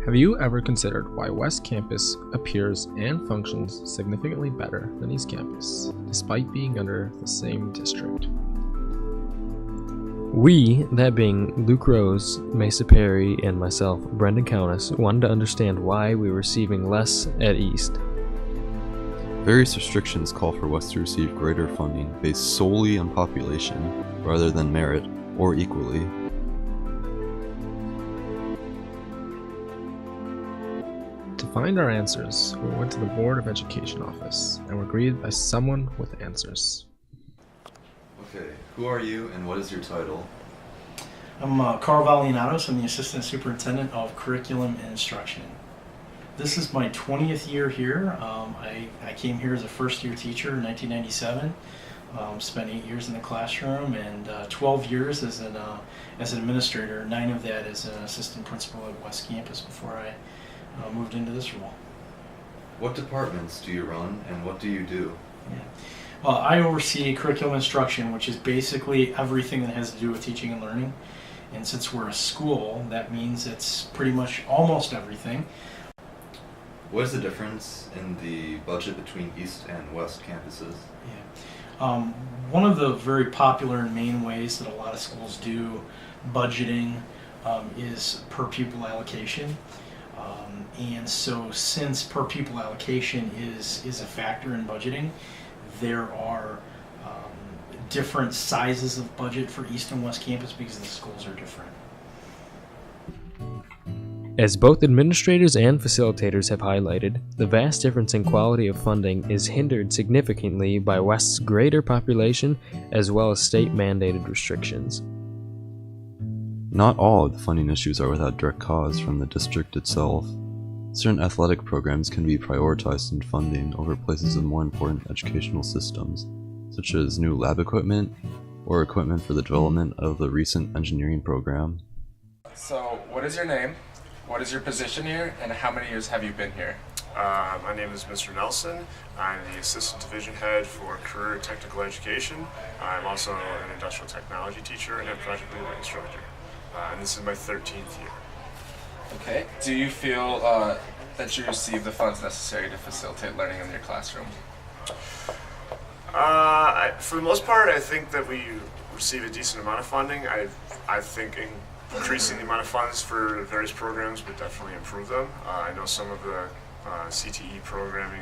Have you ever considered why West Campus appears and functions significantly better than East Campus, despite being under the same district? We, that being Luke Rose, Mesa Perry, and myself, Brendan Countess, wanted to understand why we were receiving less at East. Various restrictions call for West to receive greater funding based solely on population rather than merit or equally. To find our answers, we went to the Board of Education office and were greeted by someone with answers. Okay, who are you and what is your title? I'm Carl Valianatos. I'm the Assistant Superintendent of Curriculum and Instruction. This is my 20th year here. I came here as a first-year teacher in 1997. Spent 8 years in the classroom and 12 years as an administrator. 9 of that as an assistant principal at West Campus before I moved into this role. What departments do you run and what do you do? Yeah. I oversee curriculum instruction, which is basically everything that has to do with teaching and learning. And since we're a school, that means it's pretty much almost everything. What is the difference in the budget between East and West campuses? Yeah. One of the very popular and main ways that a lot of schools do budgeting is per pupil allocation. And so since per pupil allocation is a factor in budgeting, there are different sizes of budget for East and West Campus because the schools are different. As both administrators and facilitators have highlighted, the vast difference in quality of funding is hindered significantly by West's greater population as well as state-mandated restrictions. Not all of the funding issues are without direct cause from the district itself. Certain athletic programs can be prioritized in funding over places of more important educational systems, such as new lab equipment or equipment for the development of the recent engineering program. So, what is your name? What is your position here, and how many years have you been here? My name is Mr. Nelson. I'm the Assistant Division Head for Career Technical Education. I'm also an industrial technology teacher and project leader instructor. And this is my 13th year. Okay. Do you feel that you receive the funds necessary to facilitate learning in your classroom? For the most part, I think that we receive a decent amount of funding. I think increasing the amount of funds for various programs would definitely improve them. I know some of the CTE programming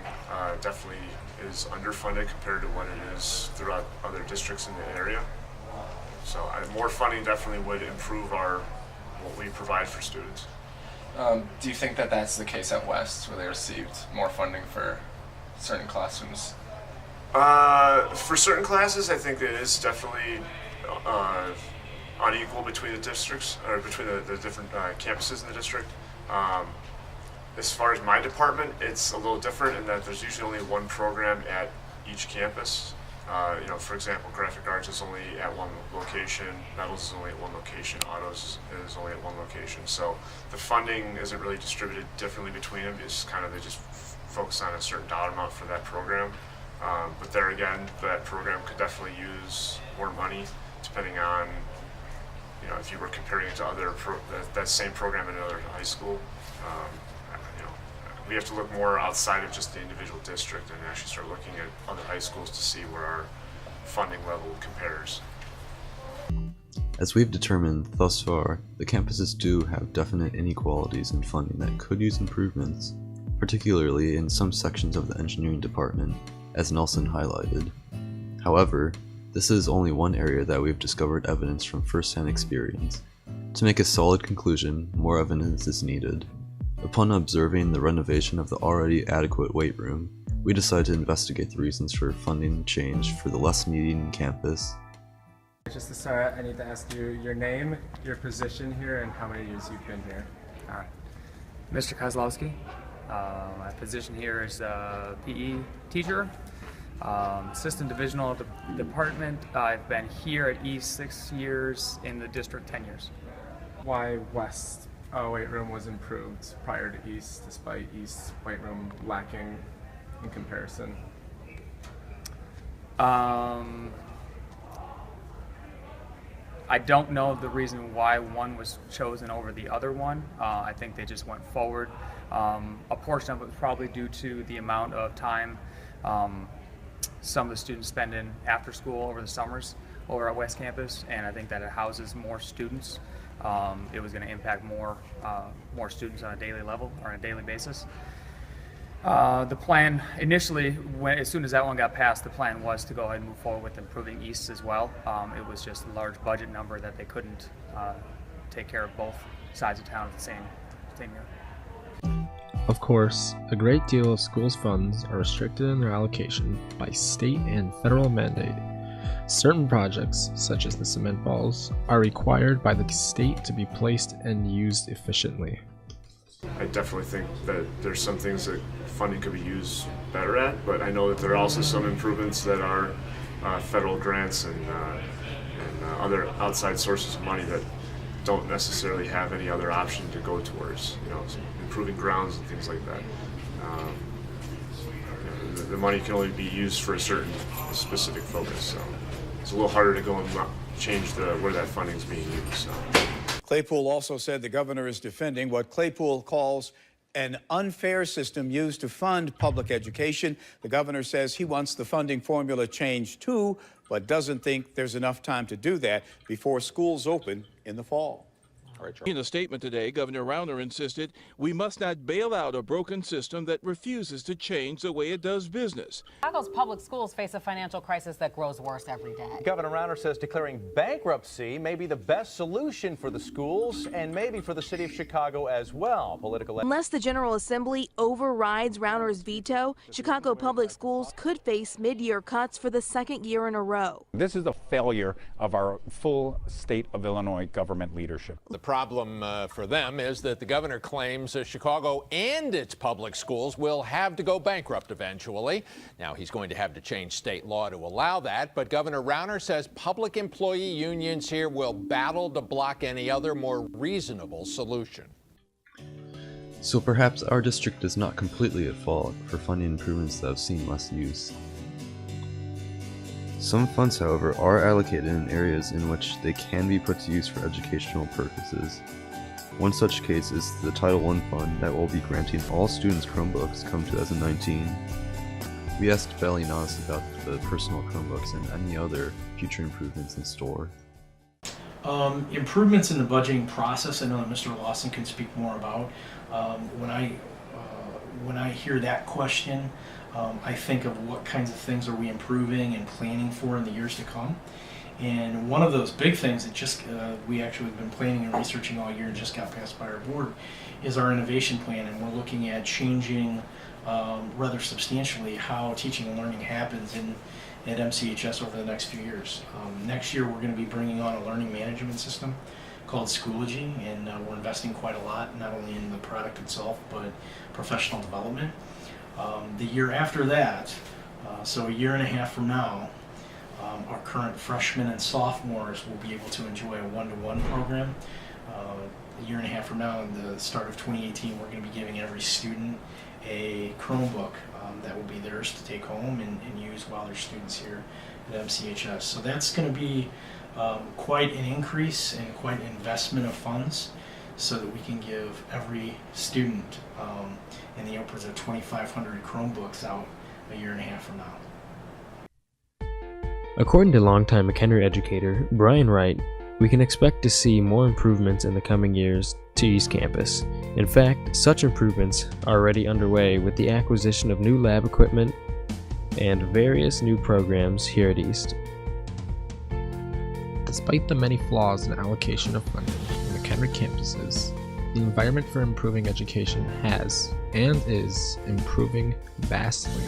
definitely is underfunded compared to what it is throughout other districts in the area. So more funding definitely would improve what we provide for students. Do you think that that's the case at West, where they received more funding for certain classrooms? For certain classes, I think it is definitely unequal between the districts, or between the different campuses in the district. As far as my department, it's a little different in that there's usually only one program at each campus. For example, graphic arts is only at one location, metals is only at one location, autos is only at one location. So the funding isn't really distributed differently between them. It's kind of, they just focus on a certain dollar amount for that program. But there again, that program could definitely use more money depending on, if you were comparing it to other that same program in another high school. We have to look more outside of just the individual district and actually start looking at other high schools to see where our funding level compares. As we've determined thus far, the campuses do have definite inequalities in funding that could use improvements, particularly in some sections of the engineering department, as Nelson highlighted. However, this is only one area that we've discovered evidence from first-hand experience. To make a solid conclusion, more evidence is needed. Upon observing the renovation of the already adequate weight room, we decided to investigate the reasons for funding change for the less needing campus. Just to start, I need to ask you your name, your position here, and how many years you've been here. All right. Mr. Kozlowski. My position here is PE teacher, assistant divisional department. I've been here at East 6 years, in the district 10 years. Why West weight room was improved prior to East, despite East's weight room lacking in comparison? I don't know the reason why one was chosen over the other one. I think they just went forward. A portion of it was probably due to the amount of time some of the students spend in after school over the summers over at West Campus, and I think that it houses more students. It was going to impact more students on a daily level or on a daily basis. The plan initially, as soon as that one got passed, the plan was to go ahead and move forward with improving East as well. It was just a large budget number that they couldn't take care of both sides of town at the same year. Of course, a great deal of schools' funds are restricted in their allocation by state and federal mandate. Certain projects, such as the cement balls, are required by the state to be placed and used efficiently. I definitely think that there's some things that funding could be used better at, but I know that there are also some improvements that are federal grants and other outside sources of money that don't necessarily have any other option to go towards, improving grounds and things like that. The money can only be used for a certain specific focus, so it's a little harder to go and change where that funding is being used. So. Claypool also said the governor is defending what Claypool calls an unfair system used to fund public education. The governor says he wants the funding formula changed too, but doesn't think there's enough time to do that before schools open in the fall. In a statement today, Governor Rauner insisted we must not bail out a broken system that refuses to change the way it does business. Chicago's public schools face a financial crisis that grows worse every day. Governor Rauner says declaring bankruptcy may be the best solution for the schools and maybe for the city of Chicago as well. Unless the General Assembly overrides Rauner's veto, Chicago public schools could face mid-year cuts for the second year in a row. This is a failure of our full state of Illinois government leadership. The problem for them is that the governor claims Chicago and its public schools will have to go bankrupt eventually. Now, he's going to have to change state law to allow that, but Governor Rauner says public employee unions here will battle to block any other more reasonable solution. So perhaps our district is not completely at fault for funding improvements that have seen less use. Some funds, however, are allocated in areas in which they can be put to use for educational purposes. One such case is the Title I fund that will be granting all students Chromebooks come 2019. We asked Valley-Naus about the personal Chromebooks and any other future improvements in store. Improvements in the budgeting process, I know that Mr. Lawson can speak more about. When I hear that question, I think of what kinds of things are we improving and planning for in the years to come. And one of those big things that we actually have been planning and researching all year and just got passed by our board is our innovation plan, and we're looking at changing rather substantially how teaching and learning happens at MCHS over the next few years. Next year we're going to be bringing on a learning management system called Schoology, and we're investing quite a lot, not only in the product itself, but professional development. The year after that, so a year and a half from now, our current freshmen and sophomores will be able to enjoy a one-to-one program. A year and a half from now, in the start of 2018, we're going to be giving every student a Chromebook that will be theirs to take home and use while they're students here at MCHS. So that's going to be quite an increase and quite an investment of funds so that we can give every student in the upwards of 2,500 Chromebooks out a year and a half from now. According to longtime McHenry educator Brian Wright, we can expect to see more improvements in the coming years to East Campus. In fact, such improvements are already underway with the acquisition of new lab equipment and various new programs here at East. Despite the many flaws in allocation of funding in McHenry campuses, the environment for improving education has and is improving vastly.